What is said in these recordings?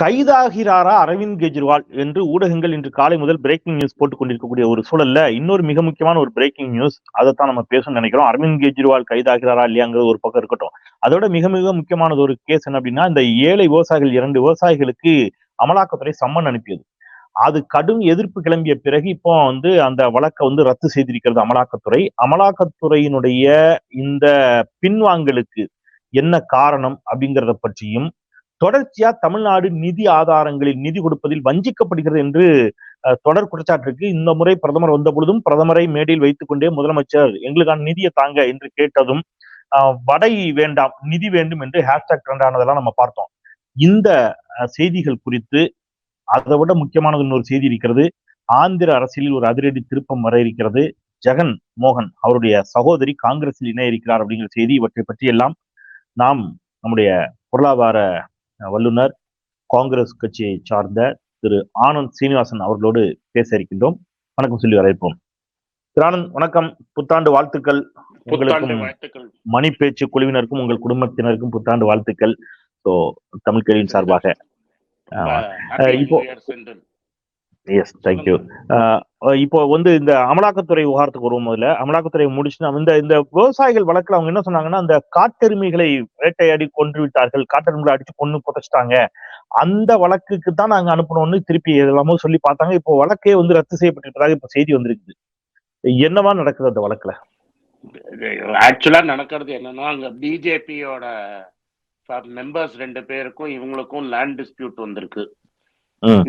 கைதாகிறாரா அரவிந்த் கெஜ்ரிவால் என்று ஊடகங்கள் இன்று காலை முதல் பிரேக்கிங் நியூஸ் போட்டுக் கொண்டிருக்கக்கூடிய ஒரு சூழல்ல இன்னொரு மிக முக்கியமான ஒரு பிரேக்கிங் நியூஸ் அதைத்தான் நம்ம பேசணும்னு நினைக்கிறோம். அரவிந்த் கெஜ்ரிவால் கைதாகிறாரா இல்லையாங்கிறது ஒரு பக்கம் இருக்கட்டும். அதோட மிக மிக முக்கியமானது ஒரு கேஸ் என்ன அப்படின்னா, இந்த ஏழை விவசாயிகள் 2 விவசாயிகளுக்கு அமலாக்கத்துறை சம்மன் அனுப்பியது. அது கடும் எதிர்ப்பு கிளம்பிய பிறகு இப்போ அந்த வழக்கை ரத்து செய்திருக்கிறது அமலாக்கத்துறை. அமலாக்கத்துறையினுடைய இந்த பின்வாங்கலுக்கு என்ன காரணம் அப்படிங்கிறத பற்றியும், தொடர்ச்சியா தமிழ்நாடு நிதி ஆதாரங்களில் நிதி கொடுப்பதில் வஞ்சிக்கப்படுகிறது என்று தொடர் குற்றச்சாட்டு இருக்கு. இந்த முறை பிரதமர் வந்த பொழுதும் பிரதமரை மேடையில் வைத்துக் கொண்டே முதலமைச்சர் எங்களுக்கான நிதியை தாங்க என்று கேட்டதும் வடை வேண்டாம் நிதி வேண்டும் என்று ஹேஷ்டாக் ட்ரெண்ட் ஆனதெல்லாம் நம்ம பார்த்தோம். இந்த செய்திகள் குறித்து அதை விட முக்கியமானது இன்னொரு செய்தி இருக்கிறது. ஆந்திர அரசியலில் ஒரு அதிரடி திருப்பம் வர இருக்கிறது. ஜெகன் மோகன் அவருடைய சகோதரி காங்கிரஸில் இணைய இருக்கிறார் அப்படிங்கிற செய்தி. இவற்றை பற்றி எல்லாம் நாம் நம்முடைய பொருளாதார வல்லுநர் காங்கிரஸ் கட்சியை சார்ந்த திரு ஆனந்த் சீனிவாசன் அவர்களோடு பேச இருக்கின்றோம். வணக்கம் சொல்லி வரவேற்போம். திரு ஆனந்த் வணக்கம். புத்தாண்டு வாழ்த்துக்கள் உங்களுக்கும், மணி பேச்சு குழுவினருக்கும், உங்கள் குடும்பத்தினருக்கும் புத்தாண்டு வாழ்த்துக்கள். ஸோ தமிழ் கேள்வியின் சார்பாக இப்போ எஸ் தேங்க்யூ. இப்போ இந்த அமலாக்கத்துறை விவகாரத்துக்கு வருவோம். முதல்ல அமலாக்கத்துறை முடிச்சுட்டு இந்த விவசாயிகள் வழக்குல அவங்க என்ன சொன்னாங்கன்னா, அந்த காட்டெருமைகளை வேட்டையாடி கொன்று விட்டார்கள், காட்டெருமைகளை அடிச்சு கொண்டு புதைச்சிட்டாங்க, அந்த வழக்குக்கு தான் நாங்க அனுப்பணும்னு திருப்பி எல்லாமோ சொல்லி பார்த்தாங்க. இப்போ வழக்கே ரத்து செய்யப்பட்டிருப்பதாக இப்ப செய்தி வந்திருக்குது. என்னவா நடக்குது அந்த வழக்குல? ஆக்சுவலா நடக்கிறது என்னன்னா, அங்க பிஜேபியோட மெம்பர்ஸ் 2 பேருக்கும் இவங்களுக்கும் லேண்ட் டிஸ்பியூட் வந்திருக்கு.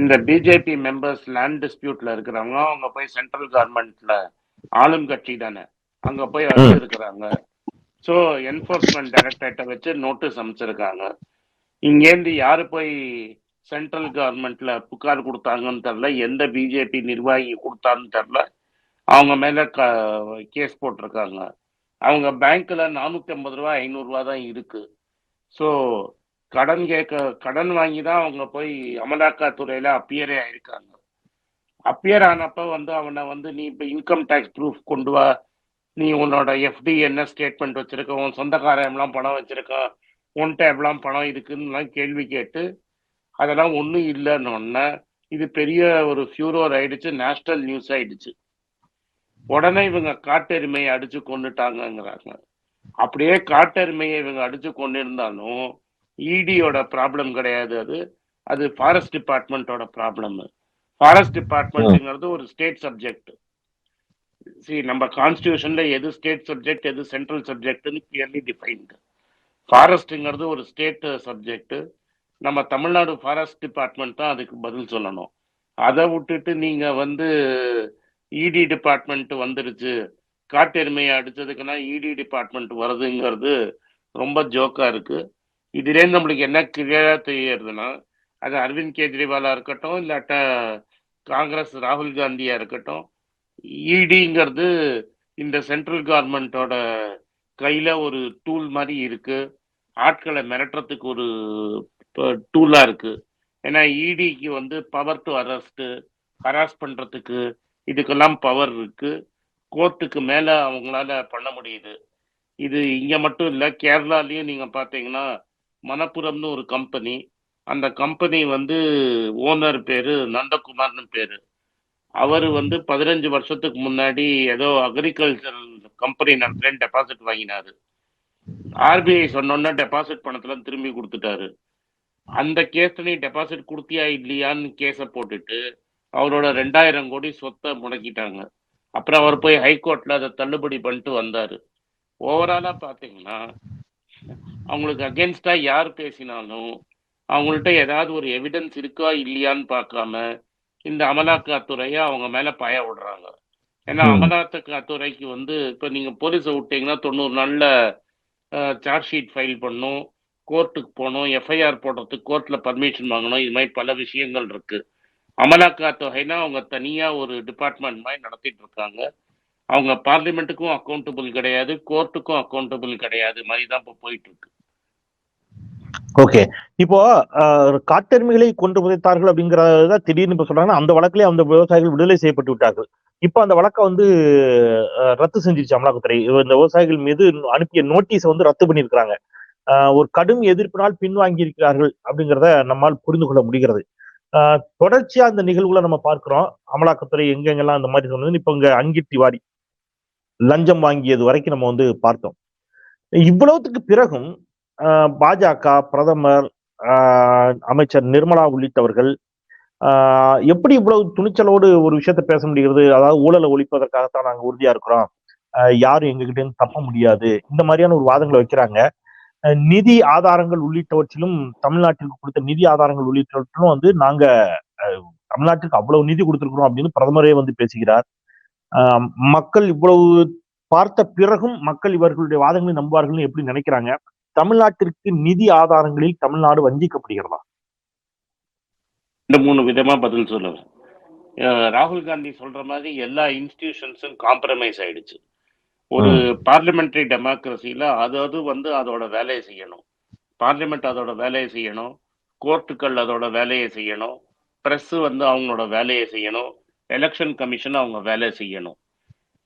இந்த பிஜேபி மெம்பர்ஸ் லேண்ட் டிஸ்பியூட்ல இருக்கிறவங்க அவங்க போய் சென்ட்ரல் கவர்மெண்ட்ல ஆளும் கட்சி தானே, அங்க போய் இருக்கிறாங்க. ஸோ என்போர்ஸ்மெண்ட் டைரக்டரேட்டை வச்சு நோட்டீஸ் அமைச்சிருக்காங்க. இங்கேருந்து யாரு போய் சென்ட்ரல் கவர்மெண்ட்ல புகார் கொடுத்தாங்கன்னு தெரியல, எந்த பிஜேபி நிர்வாகி கொடுத்தான்னு தெரியல. அவங்க மேல கேஸ் போட்டிருக்காங்க. அவங்க பேங்க்ல 450 ரூபா 500 ரூபா தான் இருக்கு. ஸோ கடன் வாங்கி தான் அவங்க போய் அமலாக்கத்துறையில அப்பியரே ஆயிருக்காங்க. அப்பியர் ஆனப்ப அவனை நீ இப்ப இன்கம் டேக்ஸ் ப்ரூஃப் கொண்டு வா, நீ உன்னோட எஃப்டி என்ன ஸ்டேட்மெண்ட் வச்சிருக்க, உன் சொந்தக்காரன் எவ்வளவு பணம் வச்சிருக்க, உன்கிட்ட எவ்வளவு பணம் இருக்குன்னு கேள்வி கேட்டு அதெல்லாம் ஒன்றும் இல்லைன்னு இது பெரிய ஒரு ஃபியூரோர் ஆயிடுச்சு, நேஷனல் நியூஸ் ஆயிடுச்சு. உடனே இவங்க காட்டெருமையை அடிச்சு கொண்டுட்டாங்கிறாங்க. அப்படியே காட்டெருமையை இவங்க அடிச்சு கொண்டு இருந்தாலும் இடியோட ப்ராப்ளம் கிடையாது, அது ஃபாரஸ்ட் டிபார்ட்மெண்டோட ப்ராப்ளம். ஃபாரஸ்ட் டிபார்ட்மெண்ட்ங்கிறது ஒரு ஸ்டேட் சப்ஜெக்ட். நம்ம கான்ஸ்டிடியூஷன்ல எது ஸ்டேட் சப்ஜெக்ட் எது சென்ட்ரல் சப்ஜெக்ட்னு கிளியர்லி டிஃபைன்டு. ஃபாரஸ்ட்ங்கிறது ஒரு ஸ்டேட் சப்ஜெக்ட். நம்ம தமிழ்நாடு ஃபாரஸ்ட் டிபார்ட்மெண்ட் தான் அதுக்கு பதில் சொல்லணும். அதை விட்டுட்டு நீங்க இடி டிபார்ட்மெண்ட் வந்துருச்சு, காட்டெருமையை அடிச்சதுக்குன்னா இடி டிபார்ட்மெண்ட் வருதுங்கிறது ரொம்ப ஜோக்கா இருக்கு. இதுலேருந்து நம்மளுக்கு என்ன கிளியரா தெரியறதுன்னா, அது அரவிந்த் கெஜ்ரிவாலா இருக்கட்டும், இல்லாட்ட காங்கிரஸ் ராகுல் காந்தியா இருக்கட்டும், இடிங்கிறது இந்த சென்ட்ரல் கவர்மெண்டோட கையில ஒரு டூல் மாதிரி இருக்கு, ஆட்களை மிரட்டுறதுக்கு ஒரு டூலா இருக்கு. ஏன்னா இடிக்கு பவர் டு அரெஸ்ட், ஹராஸ் பண்றதுக்கு இதுக்கெல்லாம் பவர் இருக்கு. கோர்ட்டுக்கு மேல அவங்களால பண்ண முடியுது. இது இங்க மட்டும் இல்ல, கேரளாலையும் நீங்க பாத்தீங்கன்னா மணப்புரம்னு ஒரு கம்பெனி, அந்த கம்பெனி ஓனர் பேரு நந்தகுமார்னு பேரு. அவரு 15 வருஷத்துக்கு முன்னாடி ஏதோ அக்ரிகல்ச்சரல் கம்பெனி நடத்துறேன் டெபாசிட் வாங்கினாரு. ஆர்பிஐ சொன்னோன்னா டெபாசிட் பணத்துல திரும்பி கொடுத்துட்டாரு. அந்த கேஸ்ல டெபாசிட் கொடுத்தியா இல்லையான்னு கேஸ போட்டுட்டு அவரோட 2000 கோடி சொத்தை முடக்கிட்டாங்க. அப்புறம் அவர் போய் ஹைகோர்ட்ல அதை தள்ளுபடி பண்ணிட்டு வந்தாரு. ஓவராலா பாத்தீங்கன்னா அவங்களுக்கு அகேன்ஸ்டா யார் பேசினாலும் அவங்கள்ட்ட ஏதாவது ஒரு எவிடன்ஸ் இருக்கா இல்லையான்னு பார்க்காம இந்த அமலாக்கத்துறைய அவங்க மேல பாய விடுறாங்க. ஏன்னா அமலாக்கத்துறைக்கு இப்ப நீங்க போலீஸை விட்டீங்கன்னா 90 நாள்ல சார்ஜ் ஷீட் ஃபைல் பண்ணும், கோர்ட்டுக்கு போகணும், எஃப்ஐஆர் போடுறதுக்கு கோர்ட்ல பர்மிஷன் வாங்கணும். இது மாதிரி பல விஷயங்கள் இருக்கு. அமலாக்கத்துறைனா அவங்க தனியா ஒரு டிபார்ட்மெண்ட் மாதிரி நடத்திட்டு இருக்காங்க. அவங்க பார்லிமெண்ட்டுக்கும் அக்கௌண்டபிள் கிடையாது, கோர்ட்டுக்கும் அக்கௌண்டபிள் கிடையாது மாதிரி தான் இப்போ போயிட்டு இருக்கு. ஓகே, இப்போ காட்டெருமைகளை கொண்டு புதைத்தார்கள் அப்படிங்கறத திடீர்னு இப்ப சொல்றாங்கன்னா, அந்த வழக்கிலே அந்த விவசாயிகள் விடுதலை செய்யப்பட்டு விட்டார்கள். இப்ப அந்த வழக்கை ரத்து செஞ்சிருச்சு அமலாக்கத்துறை. இந்த விவசாயிகள் மீது அனுப்பிய நோட்டீஸை ரத்து பண்ணிருக்காங்க. ஒரு கடும் எதிர்ப்பினால் பின்வாங்கி இருக்கிறார்கள் அப்படிங்கிறத நம்மால் புரிந்து கொள்ள முடிகிறது. தொடர்ச்சியா அந்த நிகழ்வுகளை நம்ம பார்க்கிறோம். அமலாக்கத்துறை எங்கெங்கெல்லாம் அந்த மாதிரி சொன்னது, இப்ப இங்க அங்கித் திவாரி லஞ்சம் வாங்கியது வரைக்கும் நம்ம வந்து பார்த்தோம். இவ்வளவுக்கு பிறகும் பாஜக பிரதமர், அமைச்சர் நிர்மலா உள்ளிட்டவர்கள் எப்படி இவ்வளவு துணிச்சலோடு ஒரு விஷயத்த பேச முடிகிறது? அதாவது ஊழலை ஒழிப்பதற்காகத்தான் நாங்க உறுதியா இருக்கிறோம், யாரும் எங்ககிட்ட இருந்து தப்ப முடியாது, இந்த மாதிரியான ஒரு வாதங்களை வைக்கிறாங்க. நிதி ஆதாரங்கள் உள்ளிட்டவற்றிலும், தமிழ்நாட்டிற்கு கொடுத்த நிதி ஆதாரங்கள் உள்ளிட்டவற்றிலும் வந்து நாங்க தமிழ்நாட்டுக்கு அவ்வளவு நிதி கொடுத்திருக்கிறோம் அப்படின்னு பிரதமரே வந்து பேசுகிறார். மக்கள் இவ்வளவு பார்த்த பிறகும் மக்கள் இவர்களுடைய வாதங்களை நம்புவார்கள் எப்படி நினைக்கிறாங்க? தமிழ்நாட்டிற்கு நிதி ஆதாரங்களில் தமிழ்நாடு வஞ்சிக்கப்படுகிறதா? இந்த 3 விதமா பதில் சொல்லுவேன். ராகுல் காந்தி சொல்ற மாதிரி எல்லா இன்ஸ்டிடியூஷன்ஸும் காம்ப்ரமைஸ் ஆயிடுச்சு. ஒரு பார்லிமெண்டரி டெமோக்ரஸியில அதாவது வந்து அதோட வேலையை செய்யணும், பார்லிமெண்ட் அதோட வேலையை செய்யணும், கோர்ட்டுகள் அதோட வேலையை செய்யணும், பிரஸ் வந்து அவங்களோட வேலையை செய்யணும், எலெக்ஷன் கமிஷன் அவங்க வேலையை செய்யணும்.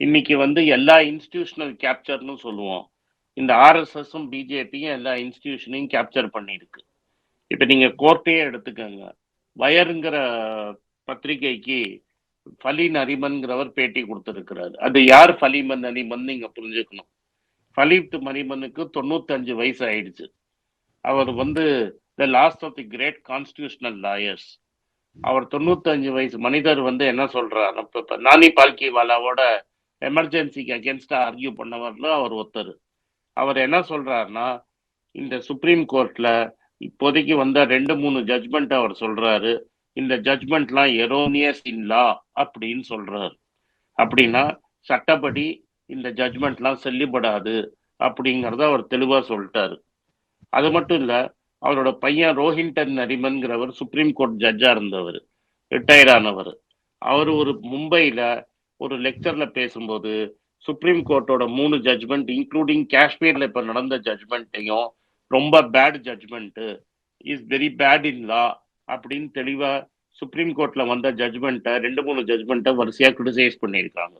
இன்னைக்கு வந்து எல்லா இன்ஸ்டிடியூஷனல் கேப்சர்னு சொல்லுவோம். இந்த ஆர்எஸ்எஸும் பிஜேபியும் எல்லா இன்ஸ்டிடியூஷனையும் கேப்சர் பண்ணியிருக்கு. இப்ப நீங்க கோர்ட்டையே எடுத்துக்கங்க. வயருங்கிற பத்திரிகைக்கு ஃபலீன் அரிமன்கிறவர் பேட்டி கொடுத்திருக்கிறார். அது யார் ஃபலீமன் அரிமன் நீங்க புரிஞ்சுக்கணும். ஃபலீத் மரிமனுக்கு 95 வயசு ஆயிடுச்சு. அவர் வந்து the last of the great constitutional lawyers. அவர் 95 வயசு மனிதர் வந்து என்ன சொல்றார், இப்ப நானி பால்கிவாலாவோட எமர்ஜென்சிக்கு அகேன்ஸ்டா ஆர்கியூ பண்ணவர்ல அவர் ஒருத்தர். அவர் என்ன சொல்றாருன்னா, இந்த சுப்ரீம் கோர்ட்ல இப்போதைக்கு வந்த 2-3 ஜட்ஜ்மெண்ட் அவர் சொல்றாரு, இந்த ஜட்ஜ்மெண்ட்லாம் எரோனியஸ் இன் லா அப்படின்னு சொல்றாரு. அப்படின்னா சட்டப்படி இந்த ஜட்ஜ்மெண்ட்லாம் செல்லுபடாது அப்படிங்கிறத அவர் தெளிவா சொல்லிட்டாரு. அது மட்டும் இல்ல, அவரோட பையன் ரோஹின்டன் நரிமன்கிறவர் சுப்ரீம் கோர்ட் ஜட்ஜா இருந்தவர், ரிட்டையர் ஆனவர். அவர் ஒரு மும்பையில ஒரு லெக்சர்ல பேசும்போது சுப்ரீம் கோர்ட்டோட 3 ஜட்ஜ்மெண்ட் இன்க்ளூடிங் காஷ்மீர்ல இப்ப நடந்த ஜட்ஜ்மெண்ட்டையும் ரொம்ப bad judgment, is very bad in law அப்படின்னு தெளிவா சுப்ரீம் கோர்ட்ல வந்த ஜட்ஜ்மெண்ட்டை 2-3 ஜட்ஜ்மெண்ட்டை வரிசையா கிரிட்டிசைஸ் பண்ணியிருக்காங்க.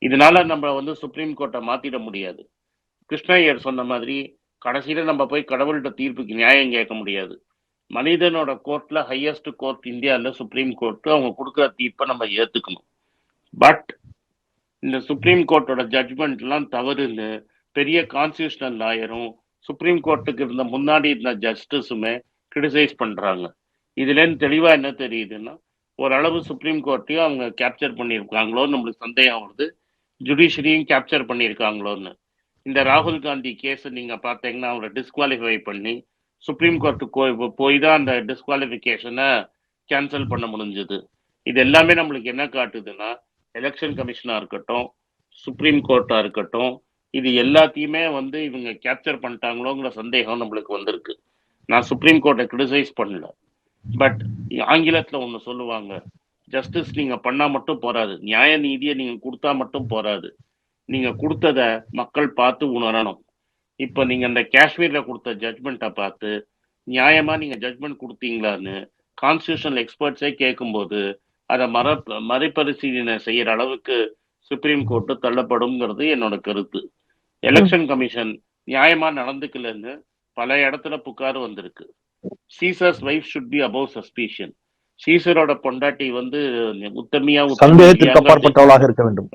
இதனால நம்ம வந்து சுப்ரீம் கோர்ட்டை மாத்திட முடியாது. கிருஷ்ணய்யர் சொன்ன மாதிரி கடைசியில நம்ம போய் கடவுள்கிட்ட தீர்ப்புக்கு நியாயம் கேட்க முடியாது. மனிதனோட கோர்ட்ல ஹையஸ்ட் கோர்ட் இந்தியாவில் சுப்ரீம் கோர்ட், அவங்க கொடுக்குற தீர்ப்பை நம்ம ஏத்துக்கணும். பட் இந்த சுப்ரீம் கோர்ட்டோட ஜட்ஜ்மெண்ட் எல்லாம் தவறுன்னு பெரிய கான்ஸ்டியூஷனல் லாயரும் சுப்ரீம் கோர்ட்டுக்கு இருந்த முன்னாடி இருந்த ஜஸ்டிஸுமே கிரிட்டிசைஸ் பண்றாங்க. இதுல தெளிவா என்ன தெரியுதுன்னா, ஓரளவு சுப்ரீம் கோர்ட்டையும் அவங்க கேப்சர் பண்ணியிருக்காங்களோன்னு நம்மளுக்கு சந்தேகம் வருது, ஜுடிஷியரியும் கேப்சர் பண்ணியிருக்காங்களோன்னு. இந்த ராகுல் காந்தி கேஸ் நீங்க பார்த்தீங்கன்னா அவரை டிஸ்குவாலிஃபை பண்ணி சுப்ரீம் கோர்ட்டுக்கு போய் தான் அந்த டிஸ்குவாலிஃபிகேஷனை கேன்சல் பண்ண முடிஞ்சது. இது எல்லாமே நம்மளுக்கு என்ன காட்டுதுன்னா, எலெக்ஷன் கமிஷனா இருக்கட்டும், சுப்ரீம் கோர்ட்டா இருக்கட்டும், இது எல்லாத்தையுமே வந்து இவங்க கேப்சர் பண்ணிட்டாங்களோங்கிற சந்தேகம் நம்மளுக்கு வந்திருக்கு. நான் சுப்ரீம் கோர்ட்டை கிரிட்டிசைஸ் பண்ணல, பட் ஆங்கிலத்துல ஒண்ணு சொல்லுவாங்க, ஜஸ்டிஸ் நீங்க பண்ணா மட்டும் போராது, நியாய நீதியை நீங்க கொடுத்தா மட்டும் போராது, நீங்க கொடுத்தத மக்கள் பார்த்து உணரணும். இப்ப நீங்க இந்த காஷ்மீர்ல கொடுத்த ஜட்ஜ்மெண்ட்டை பார்த்து நியாயமா நீங்க ஜட்ஜ்மெண்ட் கொடுத்தீங்களான்னு கான்ஸ்டியூஷனல் எக்ஸ்பர்ட்ஸே கேட்கும்போது அதை மறுபரிசீலனை செய்யற அளவுக்கு சுப்ரீம் கோர்ட்டு தள்ளப்படும்ங்கிறது என்னோட கருத்து. எலெக்ஷன் கமிஷன் நியாயமா நடந்துக்கலன்னு பல இடத்துல புகார் வந்திருக்கு. Caesar's wife should be above suspicion. சீசரோட பொண்டாட்டி வந்து உத்தமியா சந்தேகத்துக்கு அப்பாற்பட்டவளாக இருக்க வேண்டும்.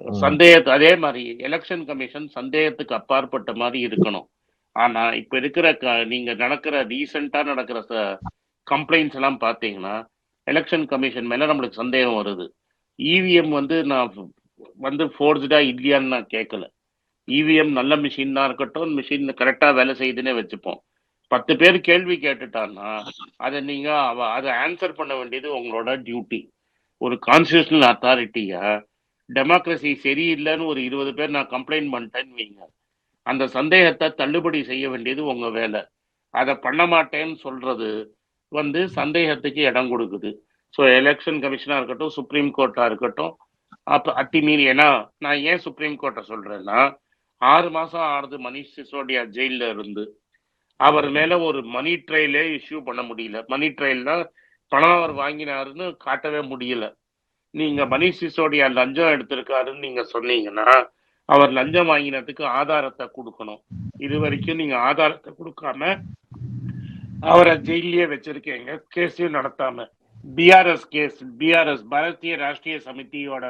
அதே மாதிரி எலெக்ஷன் கமிஷன் சந்தேகத்துக்கு அப்பாற்பட்ட மாதிரி இருக்கணும். ஆனா இப்ப இருக்கிற நீங்க நடக்கிற ரீசெண்டா நடக்கிற கம்ப்ளைண்ட்ஸ் எல்லாம் பாத்தீங்கன்னா எலெக்ஷன் கமிஷன் மேல நம்மளுக்கு சந்தேகம் வருது. இவிஎம் வந்து நான் வந்து ஃபோர்ஸ்டா இல்லையான்னு நான் கேட்கல. இவிஎம் நல்ல மிஷின் தான் இருக்கட்டும், மிஷின் கரெக்டா வேலை செய்யுதுன்னே வச்சுப்போம். 10 பேர் கேள்வி கேட்டுட்டான்னா அதை நீங்க அதை ஆன்சர் பண்ண வேண்டியது உங்களோட டியூட்டி. ஒரு கான்ஸ்டியூஷனல் அத்தாரிட்டியா டெமோக்ரஸி சரியில்லைன்னு ஒரு 20 பேர் நான் கம்ப்ளைண்ட் பண்ணிட்டேன்னு வைங்க, அந்த சந்தேகத்தை தள்ளுபடி செய்ய வேண்டியது உங்க வேலை. அதை பண்ண மாட்டேன்னு சொல்றது வந்து சந்தேகத்துக்கு இடம் கொடுக்குது. ஸோ எலெக்ஷன் கமிஷனா இருக்கட்டும், சுப்ரீம் கோர்ட்டா இருக்கட்டும், அப்ப அட்டிமீறி. ஏன்னா நான் ஏன் சுப்ரீம் கோர்ட்டை சொல்றேன்னா, 6 மாசம் ஆறுது மணிஷ் சிசோடியா ஜெயில இருந்து. அவர் மேல ஒரு மணி ட்ரையலே இஷ்யூ பண்ண முடியல. மணி ட்ரையல்னா பணம் அவர் வாங்கினாருன்னு காட்டவே முடியல. நீங்க மணிஷ் சிசோடியா லஞ்சம் எடுத்திருக்காருன்னு நீங்க சொன்னீங்கன்னா அவர் லஞ்சம் வாங்கினதுக்கு ஆதாரத்தை கொடுக்கணும். இது வரைக்கும் நீங்க ஆதாரத்தை கொடுக்காம அவரை ஜெயிலே வச்சிருக்கீங்க, கேஸையும் நடத்தாம. BRS case, BRS Bharatiya Rashtriya சமிதியோட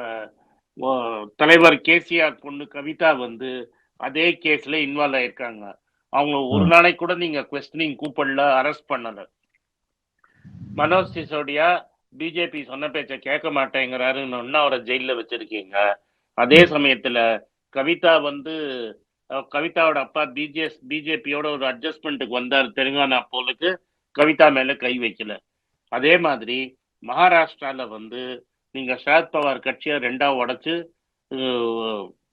தலைவர் கேசிஆர் பொண்ணு கவிதா வந்து அதே கேஸ்ல இன்வால்வ் ஆயிருக்காங்க. அவங்க ஒரு நாளைக்கு கூட நீங்க குவெஸ்டனிங் கூப்பிடல, அரெஸ்ட் பண்ணல. மனோஜ் சிசோடியா பிஜேபி சொன்ன பேச்ச கேட்க மாட்டேங்கிறாருன்னு அவரை ஜெயில வச்சிருக்கீங்க. அதே சமயத்துல கவிதா வந்து கவிதாவோட அப்பா பிஜேபியோட ஒரு அட்ஜஸ்ட்மெண்ட்டுக்கு வந்தார் தெலுங்கானா போலுக்கு, கவிதா மேல கை வைக்கல. அதே மாதிரி மகாராஷ்டிரால வந்து நீங்க சரத் பவார் கட்சியை 2ஆ உடைச்சு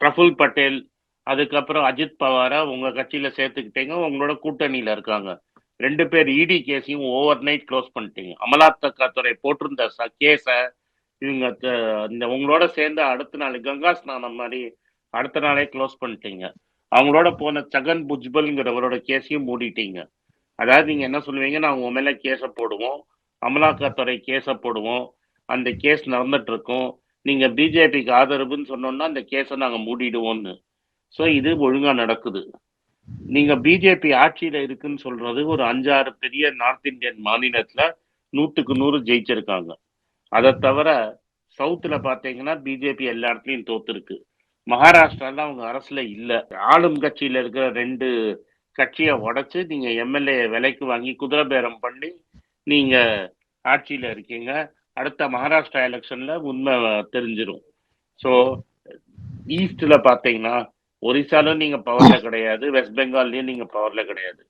பிரஃபுல் பட்டேல் அதுக்கப்புறம் அஜித் பவாரா உங்க கட்சியில சேர்த்துக்கிட்டீங்க, உங்களோட கூட்டணியில இருக்காங்க. 2 பேர் இடி கேஸையும் ஓவர் நைட் க்ளோஸ் பண்ணிட்டீங்க. அமலாக்கத்துறை போட்டிருந்த கேஸ இவங்க இந்த உங்களோட சேர்ந்து அடுத்த நாள் கங்கா ஸ்நானம் மாதிரி அடுத்த நாளே க்ளோஸ் பண்ணிட்டீங்க. அவங்களோட போன சகன் புஜ்பல்ங்கிறவரோட கேஸையும் மூடிட்டீங்க. அதாவது நீங்க என்ன சொல்லுவீங்க, நான் உங்க மேல கேஸ போடுவோம், அமலாக்கத்துறை கேஸ போடுவோம், அந்த கேஸ் நடந்துட்டு இருக்கும், நீங்க பிஜேபிக்கு ஆதரவுன்னு சொன்னோம்னா அந்த கேஸை நாங்க மூடிடுவோம்னு. ஸோ இது ஒழுங்கா நடக்குது. நீங்க பிஜேபி ஆட்சியில இருக்குன்னு சொல்றது ஒரு 5-6 பெரிய நார்த் இந்தியன் மாநிலத்துல 100க்கு 100 ஜெயிச்சிருக்காங்க. அதை தவிர சவுத்துல பாத்தீங்கன்னா பிஜேபி எல்லா இடத்துலயும் தோத்துருக்கு. மகாராஷ்டிரால அவங்க அரசுல இல்ல. ஆளும் கட்சியில இருக்கிற 2 கட்சியை உடைச்சு நீங்க எம்எல்ஏ விலைக்கு வாங்கி குதிரை பேரம் பண்ணி நீங்க ஆட்சியில இருக்கீங்க. அடுத்த மகாராஷ்டிரா எலெக்ஷன்ல உண்மை தெரிஞ்சிடும். ஸோ ஈஸ்ட்ல பாத்தீங்கன்னா ஒரிசாலும் நீங்க பவர்ல கிடையாது, வெஸ்ட் பெங்கால்லயும் நீங்க பவர்ல கிடையாது.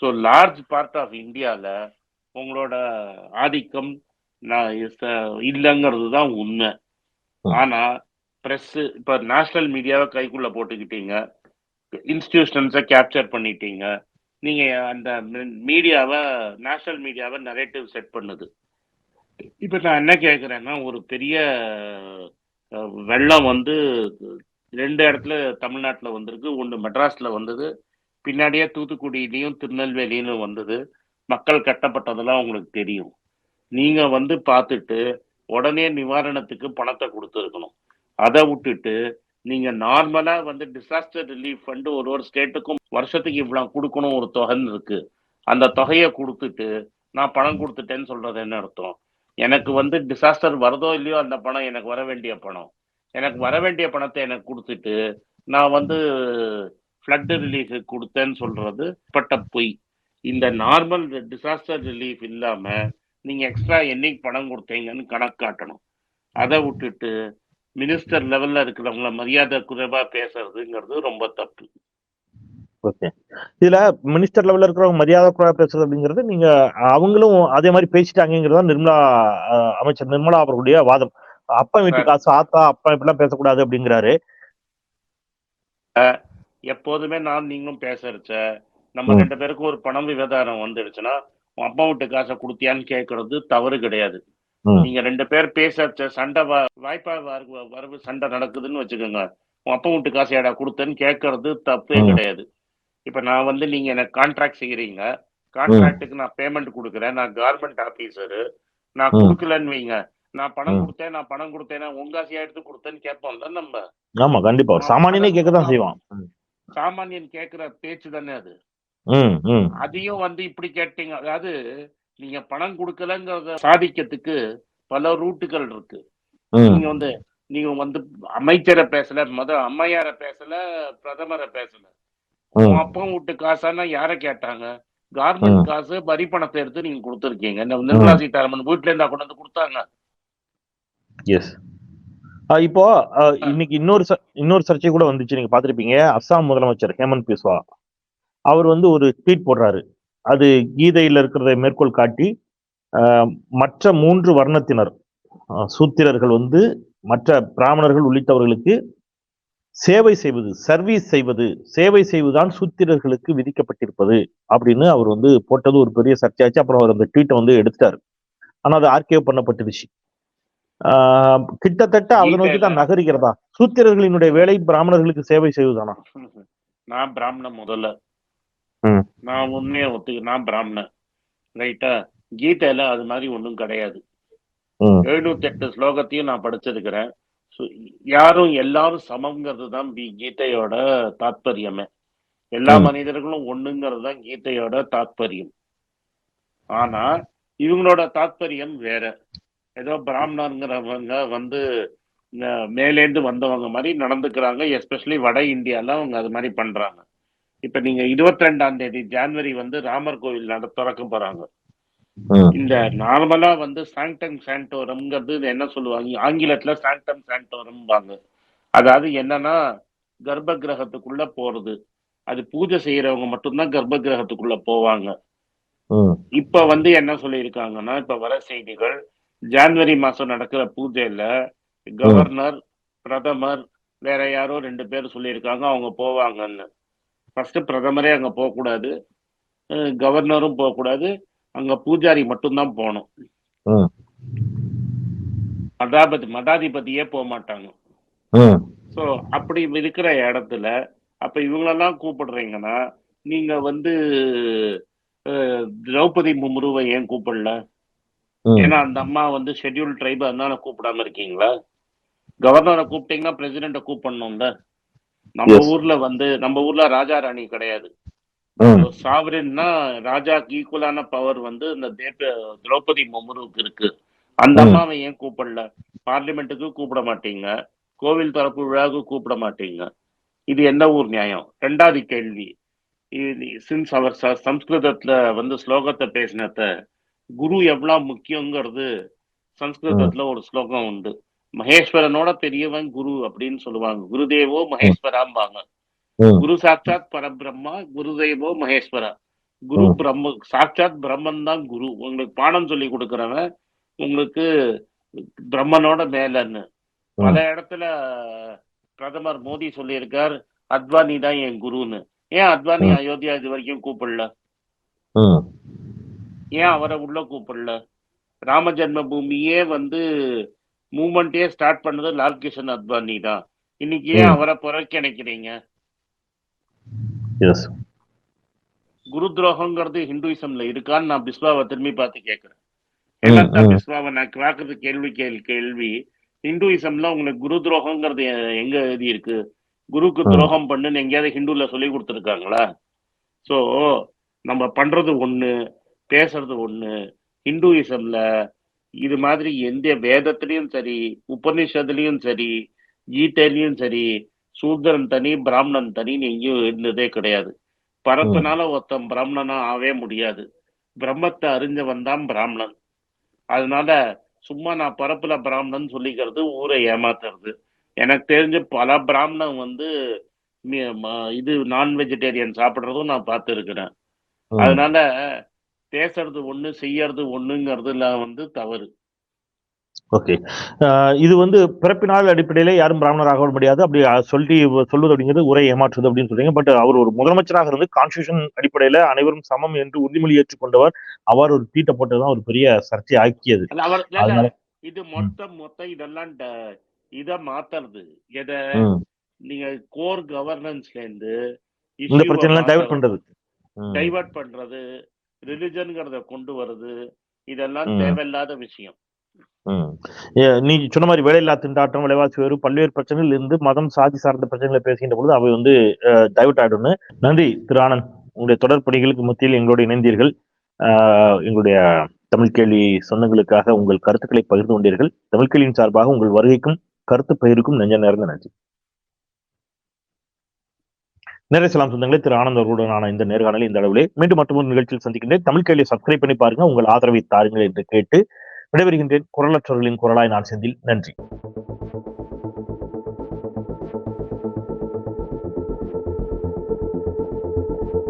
ஸோ லார்ஜ் பார்ட் ஆஃப் இந்தியால உங்களோட ஆதிக்கம் இல்லைங்கிறது தான் உண்மை. ஆனா பிரஸ் இப்ப நேஷனல் மீடியாவை கைக்குள்ள போட்டுக்கிட்டீங்க, இன்ஸ்டிடியூஷன்ஸை கேப்சர் பண்ணிட்டீங்க. நீங்க அந்த மீடியாவை நேஷனல் மீடியாவை நரேட்டிவ் செட் பண்ணுது. இப்ப நான் என்ன கேட்கிறேன்னா, ஒரு பெரிய வெள்ளம் வந்து 2 இடத்துல தமிழ்நாட்டுல வந்திருக்கு. ஒன்று மெட்ராஸ்ல வந்தது, பின்னாடியே தூத்துக்குடியிலையும் திருநெல்வேலியிலும் வந்தது. மக்கள் கட்டப்பட்டதெல்லாம் உங்களுக்கு தெரியும். நீங்க வந்து பார்த்துட்டு உடனே நிவாரணத்துக்கு பணத்தை கொடுத்துருக்கணும். அதை விட்டுட்டு நீங்க நார்மலா வந்து டிசாஸ்டர் ரிலீஃப் ஃபண்டு ஒரு ஸ்டேட்டுக்கும் வருஷத்துக்கு இவ்வளவு கொடுக்கணும் ஒரு தொகைன்னு இருக்கு. அந்த தொகையை கொடுத்துட்டு நான் பணம் கொடுத்துட்டேன்னு சொல்றது என்ன அர்த்தம்? எனக்கு வந்து டிசாஸ்டர் வருதோ இல்லையோ அந்த பணம் எனக்கு வர வேண்டிய பணம். எனக்கு வர வேண்டிய பணத்தை எனக்கு கொடுத்துட்டு நான் வந்து ஃப்ளட் ரிலீஃப் கொடுத்தேன்னு சொல்றது பட்ட பொய். இந்த நார்மல் டிசாஸ்டர் ரிலீஃப் இல்லாம நீங்க எக்ஸ்ட்ரா என்னைக்கு பணம் கொடுத்தீங்கன்னு கணக்கு காட்டணும். அதை விட்டுட்டு மினிஸ்டர் லெவல்ல இருக்கிறவங்கள மரியாதை குறைவா பேசுறதுங்கிறது ரொம்ப தப்பு. ஓகே, இதுல மினிஸ்டர் லெவல்ல இருக்கிறவங்க மரியாதை குறைவா பேசுறது அப்படிங்கிறது நீங்க அவங்களும் அதே மாதிரி பேசிட்டாங்கிறதா அமைச்சர் நிர்மலா அவர்களுடைய வாதம். அப்பா வீட்டு காசு ஆத்தா அப்பா இப்படிலாம் பேசக்கூடாது அப்படிங்கிறாரு. எப்போதுமே நான் நீங்களும் பேசுறச்ச நம்ம 2 பேருக்கும் ஒரு பணம் விவகாரம் வந்துடுச்சுன்னா உன் அப்பா வீட்டு காசை கொடுத்தியான்னு கேட்கறது தவறு கிடையாது. நீங்க 2 பேர் பேச சண்டை வாய்ப்பா வரவு சண்டை நடக்குதுன்னு வச்சுக்கோங்க, உன் அப்பா வீட்டு காசையாடா கொடுத்தேன்னு கேட்கறது தப்பே கிடையாது. இப்ப நான் வந்து நீங்க எனக்கு கான்ட்ராக்ட் செய்யறீங்க, கான்ட்ராக்டுக்கு நான் பேமெண்ட் கொடுக்குறேன், நான் கவர்மெண்ட் ஆபீசரு, நான் கொடுக்கலன்னு வைங்க, நான் பணம் கொடுத்தேன்னா உங்க காசையா எடுத்து கொடுத்தேன்னு கேட்போம்ல நம்ம. ஆமா கண்டிப்பா சாமானியனே கேட்கதான் செய்வான். சாமானியன் கேட்கிற பேச்சு தானே அது. அதையும் வந்து இப்படி கேட்டீங்க. அதாவது நீங்க பணம் கொடுக்கலங்கிறத சாதிக்கிறதுக்கு பல ரூட்டுகள் இருக்கு. நீங்க வந்து அமைச்சரை பேசல, அம்மையார பேசல, பிரதமரை பேசல. அப்பா வீட்டு காசானா யார கேட்டாங்க? கவர்மெண்ட் காசு வரி பணத்தை எடுத்து நீங்க கொடுத்துருக்கீங்க. நிர்மலா சீதாராமன் வீட்டுல இருந்தா கொண்டு வந்து கொடுத்தாங்க. இப்போ இன்னைக்கு இன்னொரு சர்ச்சை கூட வந்துச்சு, நீங்க பாத்திருப்பீங்க. அஸ்ஸாம் முதலமைச்சர் ஹேமந்த் பிஸ்வா அவர் வந்து ஒரு ட்வீட் போடுறாரு. அது கீதையில இருக்கிறதை மேற்கோள் காட்டி மற்ற 3 வர்ணத்தினர் சூத்திரர்கள் வந்து மற்ற பிராமணர்கள் உள்ளிட்டவர்களுக்கு சேவை செய்வதுதான் சூத்திரர்களுக்கு விதிக்கப்பட்டிருப்பது அப்படின்னு அவர் வந்து போட்டது ஒரு பெரிய சர்ச்சையாச்சு. அப்புறம் அவர் அந்த ட்வீட்டை வந்து எடுத்துட்டாரு. ஆனா அது ஆர்கைவ் பண்ணப்பட்டுருச்சு. கிட்டத்தட்ட அதை நோக்கி தான் நகருகிறதா? சூத்திரர்களினுடைய வேலை பிராமணர்களுக்கு சேவை செய்வதுதானா? நான் பிராமணன் முதல்ல, நான் உண்மையை நான் பிராமணன் ரைட்டா. கீதையில அது மாதிரி ஒண்ணும் கிடையாது. 708 ஸ்லோகத்தையும் நான் படிச்சிருக்கிறேன். யாரும் எல்லாரும் சமம்ங்கிறது தான் கீதையோட தாத்பரியமே. எல்லா ம், மனிதர்களும் ஒண்ணுங்கிறது தான் கீதையோட தாத்பரியம். ஆனா இவங்களோட தாத்பரியம் வேற. ஏதோ பிராமணருங்கிறவங்க வந்து மேலேந்து வந்தவங்க மாதிரி நடந்துக்கிறாங்க. எஸ்பெஷலி வட இந்தியால அவங்க அது மாதிரி பண்றாங்க. இப்ப நீங்க 22ஆம் தேதி ஜனவரி வந்து ராமர் கோவில் திறக்க போறாங்க. ம், இந்த நார்மலா வந்து சாங்டம் சாண்டோரம்ங்கிறது என்ன சொல்லுவாங்க ஆங்கிலத்துல சாங்டம் சாண்டோரம்பாங்க. அதாவது என்னன்னா கர்ப்ப கிரகத்துக்குள்ள போறது. அது பூஜை செய்யறவங்க மட்டும்தான் கர்ப்ப கிரகத்துக்குள்ள போவாங்க. ம், இப்ப வந்து என்ன சொல்லியிருக்காங்கன்னா, இப்ப வர செய்திகள் ஜனவரி மாசம் நடக்கிற பூஜையில ம், கவர்னர், பிரதமர், வேற யாரோ 2 பேர் சொல்லியிருக்காங்க அவங்க போவாங்கன்னு. ஃபர்ஸ்ட் பிரதமரே அங்க போகக்கூடாது, கவர்னரும் போகக்கூடாது, அங்க பூஜாரி மட்டும்தான் போகணும். ம், மடாதிபதியே போக மாட்டாங்க. ம். ஸோ அப்படி இருக்கிற இடத்துல அப்ப இவங்களெல்லாம் கூப்பிடுறீங்கன்னா நீங்க வந்து திரௌபதி முர்முவை ஏன் கூப்பிடல? ம். ஏன்னா அந்த அம்மா வந்து ஷெட்யூல் ட்ரைப், அதனால கூப்பிடாம இருக்கீங்களா? கவர்னரை கூப்பிட்டீங்கன்னா பிரசிடென்ட கூப்பிடணும்ல. நம்ம Yes. ஊர்ல வந்து நம்ம ஊர்ல ராஜா ராணி கிடையாது. ம், சாவரின்னா ராஜாக்கு ஈக்குவலான பவர் வந்து இந்த திரௌபதி முர்முவுக்கு இருக்கு. அந்த ம், அம்மாவை ஏன் கூப்பிடல? பார்லிமெண்ட்டுக்கு கூப்பிட மாட்டீங்க, கோவில் திறப்பு விழாவுக்கு கூப்பிட மாட்டீங்க. இது என்ன ஊர் நியாயம்? 2வது கேள்வி, சின்ஸ் அவர் சம்ஸ்கிருதத்துல வந்து ஸ்லோகத்தை பேசினத குரு எவ்வளவு முக்கியங்கிறது ம், சம்ஸ்கிருதத்துல ஒரு ஸ்லோகம் உண்டு. மகேஸ்வரனோட பெரியவன் குரு அப்படின்னு சொல்லுவாங்க. குருதேவோ ம், மகேஸ்வராம்பாங்க. ம், குரு சாட்சாத் பரபிரம்மா, குருதேவோ மகேஸ்வரா. குரு ம், பிரம்ம சாட்சாத் பிரம்மன் தான் குரு. உங்களுக்கு பாடம் சொல்லி கொடுக்கறவன் உங்களுக்கு பிரம்மனோட மேலன்னு. பல ம், இடத்துல பிரதமர் மோடி சொல்லியிருக்கார், அத்வானி தான் என் குருன்னு. ஏன் அத்வானி ம், அயோத்தியா இது வரைக்கும் கூப்பிடல? ம், ஏன் அவரை உள்ள கூப்பிடல? ராம ஜென்ம பூமியே வந்து மூமெண்ட்டே ஸ்டார்ட் பண்ணது லால் கிஷன் அத்வானி தான். இன்னைக்கு ஏன் ம். அவரை புறக்கணிக்கிறீங்க? Yes. குரு துரோகங்கிறது ஹிந்துயிசம்ல இருக்கான்னு நான் பிஸ்வாவை திரும்பி பார்த்து கேட்கிறேன். ம், ஹேமந்தா ம், பிஸ்வாவை நான் கேட்கறது கேள்வி ஹிந்துயிசம்ல உங்களுக்கு குரு துரோகங்கிறது எங்க எழுதி இருக்கு? குருக்கு ம், துரோகம் பண்ணுன்னு எங்கேயாவது ஹிந்துல சொல்லி கொடுத்துருக்காங்களா? ஸோ நம்ம பண்றது ஒண்ணு, பேசுறது ஒண்ணு. ஹிந்துயிசம்ல இது மாதிரி எந்த வேதத்திலையும் சரி, உபநிஷத்துலயும் சரி, கீதையிலயும் சரி, சூத்திரன் தனி பிராமணன் தனின்னு எங்கேயும் இருந்ததே கிடையாது. ம், பரப்புனால ஒருத்தன் பிராமணனா ஆவே முடியாது. பிரம்மத்தை அறிஞ்சவன் தான் பிராமணன். அதனால சும்மா நான் பரப்புல பிராமணன் சொல்லிக்கிறது ஊரை ஏமாத்துறது. எனக்கு தெரிஞ்ச பல பிராமணன் வந்து இது நான் வெஜிடேரியன் சாப்பிடுறதும் நான் பார்த்து இருக்கிறேன். ம். அதனால பேசுறது ஒண்ணு, செய்யறது ஒண்ணுங்கிறதுல வந்து தவறு. ஓகே. இது வந்து பிறப்பினால் அடிப்படையில யாரும் பிராமணராக முடியாது. அப்படி சொல்வது அப்படிங்கிறது உரை ஏமாற்றுவது அப்படின்னு சொல்றீங்க. பட் அவர் ஒரு முதலமைச்சராக இருந்து கான்ஸ்டிடியூஷன் அடிப்படையில அனைவரும் சமம் என்று உறுதிமொழி ஏற்றுக்கொண்டவர். அவர் ஒரு ட்வீட்டை போட்டதுதான் ஒரு பெரிய சர்ச்சை ஆக்கியது. இல்ல அவர் இல்ல அதனால இது ம், மொத்தம் இதெல்லாம் இத மாத்துறது. எத ம். நீங்க கோர் கவர்னன்ஸ்ல இருந்து இந்த இஷ்யூவை பிரச்சனை எல்லாம் டைவர்ட் பண்றது. ம், டைவர்ட் பண்றது, ரிலிஜன்ங்கிறத கொண்டு வர்றது, இதெல்லாம் ம், தேவையில்லாத விஷயம். ம். நீ சொன்ன மாதிரி வேலையில்லா திண்டாட்டம், விலைவாசி உயர்வு, பல்வேறு பிரச்சனைகள் இருந்து மதம், சாதி சார்ந்த பிரச்சனைகளை பேசுகின்ற பொழுது அவை வந்து டைவர்ட் ஆயிடும்னு. நன்றி திரு ஆனந்த். உங்களுடைய தொடர் பணிகளுக்கு மத்தியில் எங்களோடு இணைந்தீர்கள். எங்களுடைய தமிழ் கேள்வி சொந்தங்களுக்காக உங்கள் கருத்துக்களை பகிர்ந்து கொண்டீர்கள். தமிழ் கேள்வியின் சார்பாக உங்கள் வருகைக்கும் கருத்து பகிர்வுக்கும் நெஞ்ச நேர்ந்த நன்றி. நேர சலாம் சொந்தங்களே, திரு ஆனந்த் அவர்களுடனான இந்த நேர்காணலை இந்த அளவிலே மீண்டும் மற்றொரு நிகழ்ச்சியில் சந்திக்கின்றேன். தமிழ் கேள்வியை சப்ஸ்கிரைப் பண்ணி பாருங்க. உங்கள் ஆதரவை தாருங்கள் என்று கேட்டு விடைபெறுகின்றேன். குரலற்றவர்களின் குரலாய் நான் செந்தில். நன்றி.